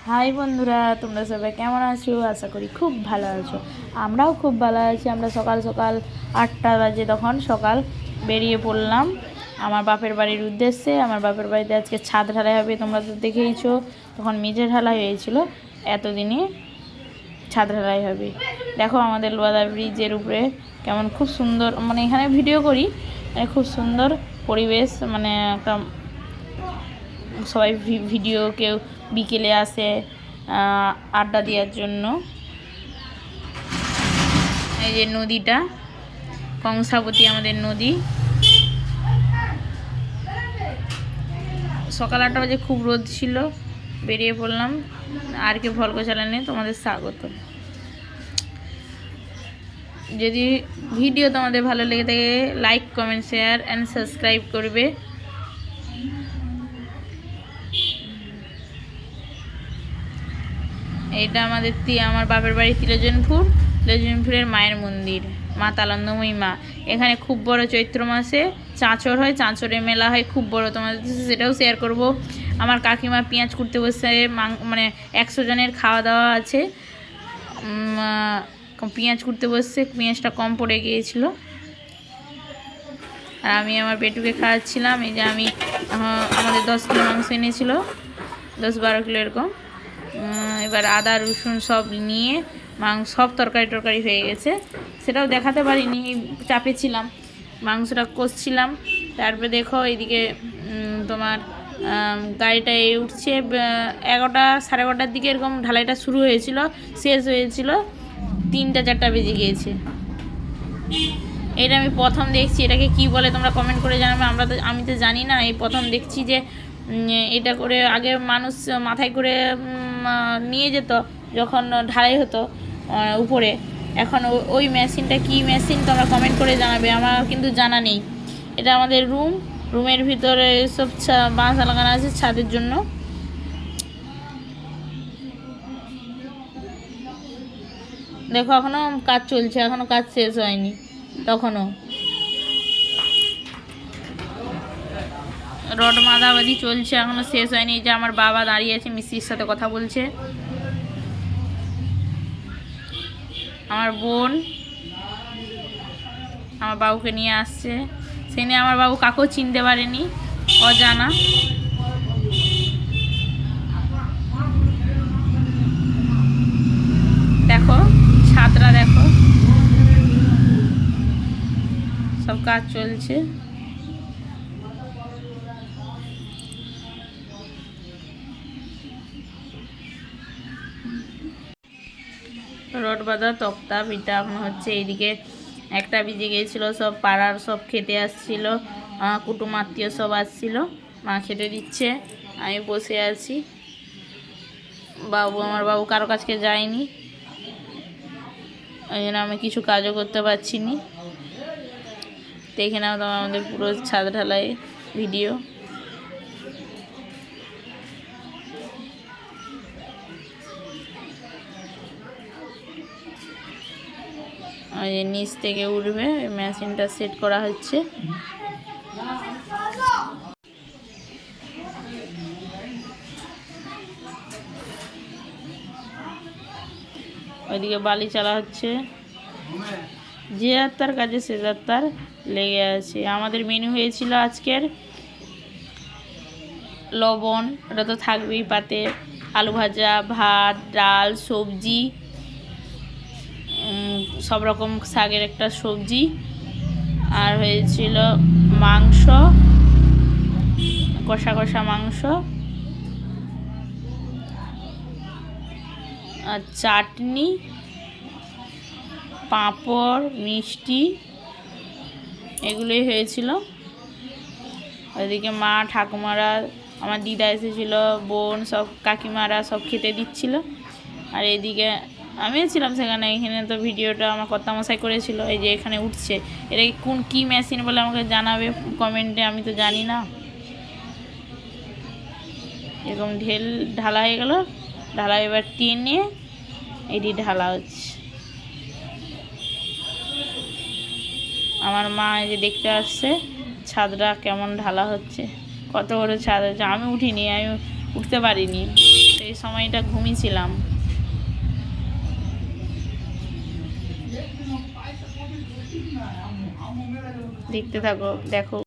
High বন্ধুরা, তোমরা সবাই কেমন আছো? আশা করি খুব ভালো আছো। আমরাও খুব ভালো আছি। আমরা সকাল সকাল 8টা বাজে তখন সকাল বেরিয়ে পড়লাম আমার বাপের বাড়ির উদ্দেশ্যে। আমার বাপের বাড়িতে আজকে ছাদ ঢালাই হবে, তোমরা তো দেখেইছো। তখন মেঝে ঢালাই হয়েছিল, এতদিনে ছাদ ঢালাই হবে। দেখো আমাদের লোয়াদা ব্রিজের উপরে কেমন খুব সুন্দর, মানে এখানে ভিডিও করি, খুব সুন্দর পরিবেশ। মানে একটা সবাই ভিডিও, কেউ বিকেলে আসে আড্ডা দেওয়ার জন্য। এই যে নদীটা কংসাবতী, আমাদের নদী। সকাল 8টা বাজে খুব রোদ ছিল, বেরিয়ে পড়লাম। আর কি ভলগো চ্যানেলে তোমাদের স্বাগত। যদি ভিডিও তোমাদের ভালো লেগে থাকে, like, comment, share and subscribe করবে। এইটা আমার বাপের বাড়ি তিলোজনপুরের মায়ের মন্দির, মা তালান্দময়ী মা। এখানে খুব বড় চৈত্র মাসে চাঁচর হয়, চাঁচরে মেলা হয় খুব বড়। তোমাদের সেটাও শেয়ার করব। আমার কাকিমা পেঁয়াজ কুটতে বসে, মানে 100 জনের খাওয়া দাওয়া আছে। পেঁয়াজ কুটতে বসছে, পেঁয়াজটা কম পড়ে গিয়েছিল, আর আমি আমার পেটুকে খাওয়াচ্ছিলাম। এই যে আমাদের 10 কিলো মাংস এনেছিল, 10-12 কিলো এরকম। এবার আদা রসুন সব নিয়ে সব তরকারি হয়ে গেছে। সেটাও দেখাতে পারিনি, চাপে ছিলাম, মাংসটা কষছিলাম। তারপরে দেখো এইদিকে তোমার গাড়িটা উঠছে। 11টা 11:30 দিকে এরকম ঢালাইটা শুরু হয়েছিল, শেষ হয়েছিল 3টা-4টা বেজে গিয়েছে। এটা আমি প্রথম দেখছি, এটাকে কি বলে তোমরা কমেন্ট করে জানাবে। আমি তো জানি না, এই প্রথম দেখছি যে এটা করে। আগে মানুষ মাথায় করে নিয়ে যেত যখন ঢালাই হতো উপরে। এখন ওই মেশিনটা কি মেশিন তোমরা কমেন্ট করে জানাবে, আমার কিন্তু জানা নেই। এটা আমাদের রুমের ভিতরে সব বাঁশ লাগানো আছে ছাদের জন্য। দেখো এখনো কাজ চলছে, এখনো কাজ শেষ হয়নি। তখনও রড মাদাবাদি চলছে, এখনো শেষ হয়নি। যে আমার বাবা দাঁড়িয়ে আছে, মিস্ত্রির সাথে কথা বলছে। আমার বোন আমার বাবুকে নিয়ে আসছে। সে নিয়ে আমার বাবু কাকেও চিনতে পারেনি, অজানা। দেখো ছাদরা, দেখো সব কাজ চলছে। রড বাঁধা তক্তা পিঠা এখন হচ্ছে। এইদিকে 1টা বেজে গিয়েছিল, সব পাড়ার সব খেতে আসছিল, কুটুম আত্মীয় সব আসছিল, মা খেতে দিচ্ছে। আমি বসে আছি। আমার বাবু কারো কাছকে যায়নি, ওই জন্য আমি কিছু কাজও করতে পারছি নি। দেখে নাও তোমার আমাদের পুরো ছাদ ঢালাই ভিডিও। নিচ থেকে উঠবে, মেশিনটা সেট করা হচ্ছে। ওইদিকে বালি চালা হচ্ছে। যে আর তার কাজে সে যার তার লেগে আছে। আমাদের মেনু হয়েছিল আজকের লবণ, ওটা তো থাকবেই পাতে, আলু ভাজা, ভাত, ডাল, সবজি, সব রকম শাকের একটা সবজি, আর হয়েছিল মাংস, কষা কষা মাংস, আর চাটনি, পাঁপড়, মিষ্টি, এগুলোই হয়েছিল। ওইদিকে মা, ঠাকুমারা, আমার দিদা এসেছিল, বোন, সব কাকিমারা সব খেতে দিচ্ছিল। আর এইদিকে আমিও ছিলাম সেখানে। এখানে তো ভিডিওটা আমার কর্তামশাই করেছিল। এই যে এখানে উঠছে, এটা কি মেশিন বলে আমাকে জানাবে কমেন্টে, আমি তো জানি না। এরকম ঢালা হয়ে গেল, ঢালা এবার টেনে এটি ঢালা হচ্ছে। আমার মা এই যে দেখতে আসছে ছাদটা কেমন ঢালা হচ্ছে, কত বড় ছাদ হচ্ছে। আমি উঠিনি, আমি উঠতে পারিনি, সেই সময়টা ঘুমিয়েছিলাম। দেখতে থাকো, দেখো।